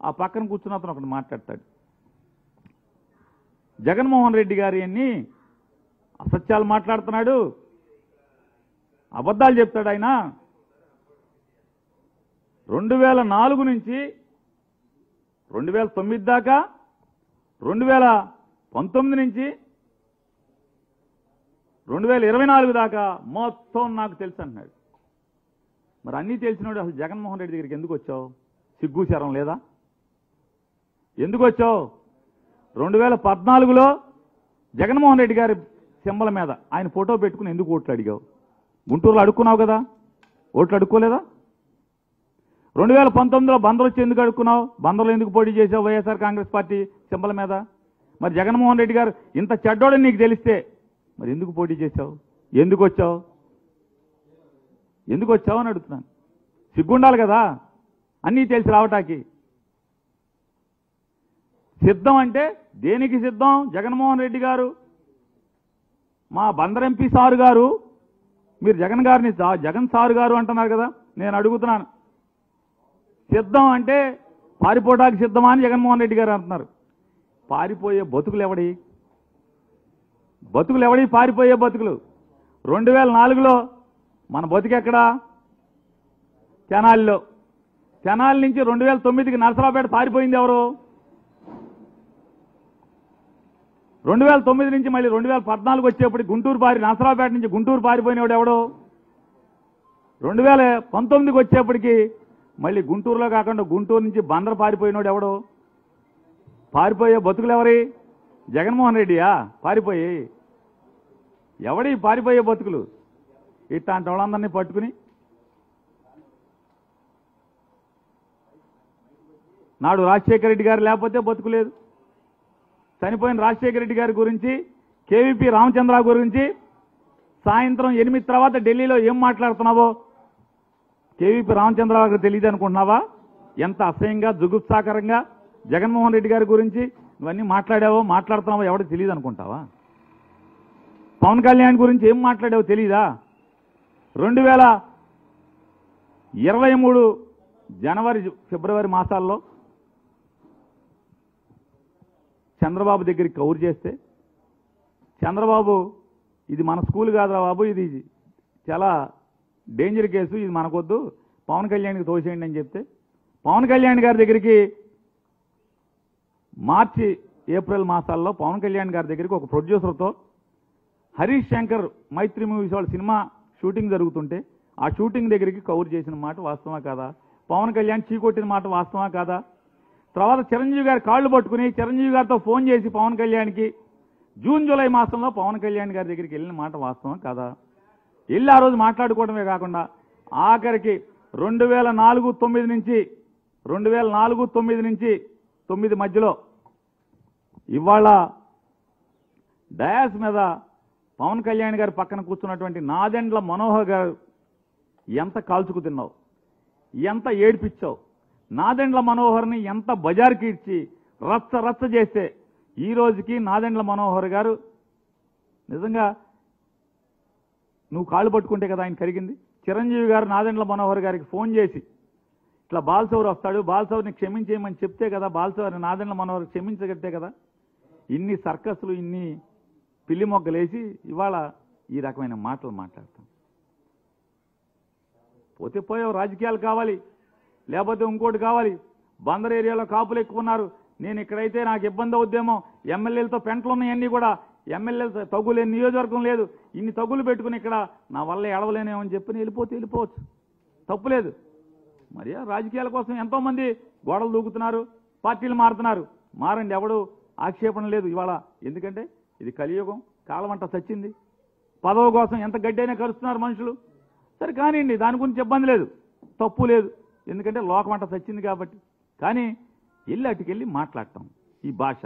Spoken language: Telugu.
ఆ పక్కన కూర్చున్న అతను ఒకటి మాట్లాడతాడు. జగన్మోహన్ రెడ్డి గారి అన్ని అసత్యాలు మాట్లాడుతున్నాడు, అబద్ధాలు చెప్తాడు. ఆయన 2004 నుంచి 2009 దాకా 2019 నుంచి 2024 దాకా మొత్తం నాకు తెలుసు అంటున్నాడు. మరి అన్నీ తెలిసినోడు అసలు జగన్మోహన్ రెడ్డి దగ్గరికి ఎందుకు వచ్చావు? సిగ్గు శరం లేదా? ఎందుకు వచ్చావు? 2014లో జగన్మోహన్ రెడ్డి గారి సింబల్ మీద ఆయన ఫోటో పెట్టుకుని ఎందుకు ఓట్లు అడిగావు? గుంటూరులో అడుక్కున్నావు కదా, ఓట్లు అడుక్కోలేదా? 2019లో బందరు వచ్చి ఎందుకు అడుక్కున్నావు? బందరులో ఎందుకు పోటీ చేసావు వైఎస్ఆర్ కాంగ్రెస్ పార్టీ సింబల్ మీద? మరి జగన్మోహన్ రెడ్డి గారు ఇంత చెడ్డోడని నీకు తెలిస్తే మరి ఎందుకు పోటీ చేశావు? ఎందుకు వచ్చావు? ఎందుకు వచ్చావు అని అడుగుతున్నాను. సిగ్గుండాలి కదా అన్నీ తెలిసి రావటానికి. సిద్ధం అంటే దేనికి సిద్ధం? జగన్మోహన్ రెడ్డి గారు మా బందర్ ఎంపీ సారు గారు, మీరు జగన్ గారిని జగన్ సారు గారు అంటున్నారు కదా, నేను అడుగుతున్నాను. సిద్ధం అంటే పారిపోవడానికి సిద్ధమా అని జగన్మోహన్ రెడ్డి గారు అంటున్నారు. పారిపోయే బతుకులు ఎవడి? బతుకులు ఎవడి? పారిపోయే బతుకులు. 2004లో మన బతుకెక్కడా? తెనాలిలో. తెనాలి నుంచి 2009కి నరసరావుపేట పారిపోయింది ఎవరు? 2009 నుంచి మళ్ళీ 2014 వచ్చేప్పటికి నరసరావుపేట నుంచి గుంటూరు పారిపోయినవాడు ఎవడు? 2019కి వచ్చేప్పటికి మళ్ళీ గుంటూరులో కాకుండా గుంటూరు నుంచి బందర్ పారిపోయినవాడు ఎవడు? పారిపోయే బతుకులు ఎవరి? జగన్మోహన్ రెడ్డియా? పారిపోయి ఎవడి పారిపోయే బతుకులు? ఇట్లాంటి వాళ్ళందరినీ పట్టుకుని నాడు రాజశేఖర రెడ్డి గారు లేకపోతే బతుకు లేదు. చనిపోయిన రాజశేఖర రెడ్డి గారి గురించి, కేవీపీ రామచంద్ర గురించి సాయంత్రం 8 తర్వాత ఢిల్లీలో ఏం మాట్లాడుతున్నావో కేవీపీ రామచంద్ర గారికి తెలియదు అనుకుంటున్నావా? ఎంత అసహ్యంగా జుగుప్సాకరంగా జగన్మోహన్ రెడ్డి గారి గురించి ఇవన్నీ మాట్లాడుతున్నావో ఎవరికి తెలియదు అనుకుంటావా? పవన్ కళ్యాణ్ గురించి ఏం మాట్లాడావో తెలీదా? 2023 జనవరి ఫిబ్రవరి మాసాల్లో చంద్రబాబు దగ్గరికి కౌరు చేస్తే చంద్రబాబు ఇది మన స్కూల్ కాదురా బాబు, ఇది చాలా డేంజర్ కేసు, ఇది మనకొద్దు, పవన్ కళ్యాణ్కి తోసేయండి అని చెప్తే పవన్ కళ్యాణ్ గారి దగ్గరికి మార్చి ఏప్రిల్ మాసాల్లో పవన్ కళ్యాణ్ గారి దగ్గరికి ఒక ప్రొడ్యూసర్తో హరీష్ శంకర్ మైత్రి మూవీస్ వాళ్ళ సినిమా షూటింగ్ జరుగుతుంటే ఆ షూటింగ్ దగ్గరికి కౌరు చేసిన మాట వాస్తవా కాదా? పవన్ కళ్యాణ్ చీకొట్టిన మాట వాస్తవా కాదా? తర్వాత చిరంజీవి గారి కాళ్ళు పట్టుకుని చిరంజీవి గారితో ఫోన్ చేసి పవన్ కళ్యాణ్కి జూన్ జూలై మాసంలో పవన్ కళ్యాణ్ గారి దగ్గరికి వెళ్ళిన మాట వాస్తవా కాదా? వెళ్ళి ఆ రోజు మాట్లాడుకోవడమే కాకుండా ఆఖరికి 2004-9 నుంచి 9 మధ్యలో ఇవాళ డయాస్ మీద పవన్ కళ్యాణ్ గారి పక్కన కూర్చున్నటువంటి నాదెండ్ల మనోహర్ గారు ఎంత కాల్చుకు తిన్నావు, ఎంత ఏడిపించావు, నాదెండ్ల మనోహర్ని ఎంత బజార్కి ఇచ్చి రచ్చ చేస్తే ఈ రోజుకి నాదెండ్ల మనోహర్ గారు నిజంగా నువ్వు కాళ్ళు పట్టుకుంటే కదా ఆయన కరిగింది. చిరంజీవి గారు నాదెండ్ల మనోహర్ గారికి ఫోన్ చేసి ఇట్లా బాలసౌర్ వస్తాడు, బాలసౌర్ని క్షమించేయమని చెప్తే కదా బాలసౌర్ని నాదెండ్ల మనోహర్ క్షమించగట్టే కదా. ఇన్ని సర్కస్లు, ఇన్ని పిల్లి మొగ్గలేసి ఇవాళ ఈ రకమైన మాటలు మాట్లాడతాం. పోతే పోయావు, రాజకీయాలు కావాలి, లేకపోతే ఇంకోటి కావాలి. బందర్ ఏరియాలో కాపులు ఎక్కువ ఉన్నారు, నేను ఇక్కడైతే నాకు ఇబ్బంది అవుద్దేమో, ఎమ్మెల్యేలతో పెంటలు ఉన్నాయన్నీ కూడా, ఎమ్మెల్యేలతో తగ్గులేని నియోజకవర్గం లేదు, ఇన్ని తగ్గులు పెట్టుకుని ఇక్కడ నా వల్ల ఎడవలేనేమని చెప్పి వెళ్ళిపోవచ్చు, తప్పులేదు. మరి రాజకీయాల కోసం ఎంతోమంది గోడలు దూకుతున్నారు, పార్టీలు మారుతున్నారు, మారండి, ఎవడు ఆక్షేపణ లేదు ఇవాళ. ఎందుకంటే ఇది కలియుగం, కాలమంట చచ్చింది, పదవి కోసం ఎంత గడ్డైనా కలుస్తున్నారు మనుషులు. సరే కానివ్వండి, దాని గురించి ఇబ్బంది లేదు, తప్పు లేదు, ఎందుకంటే లోకమంట చచ్చింది కాబట్టి. కానీ అటుకెళ్ళి మాట్లాడటం ఈ భాష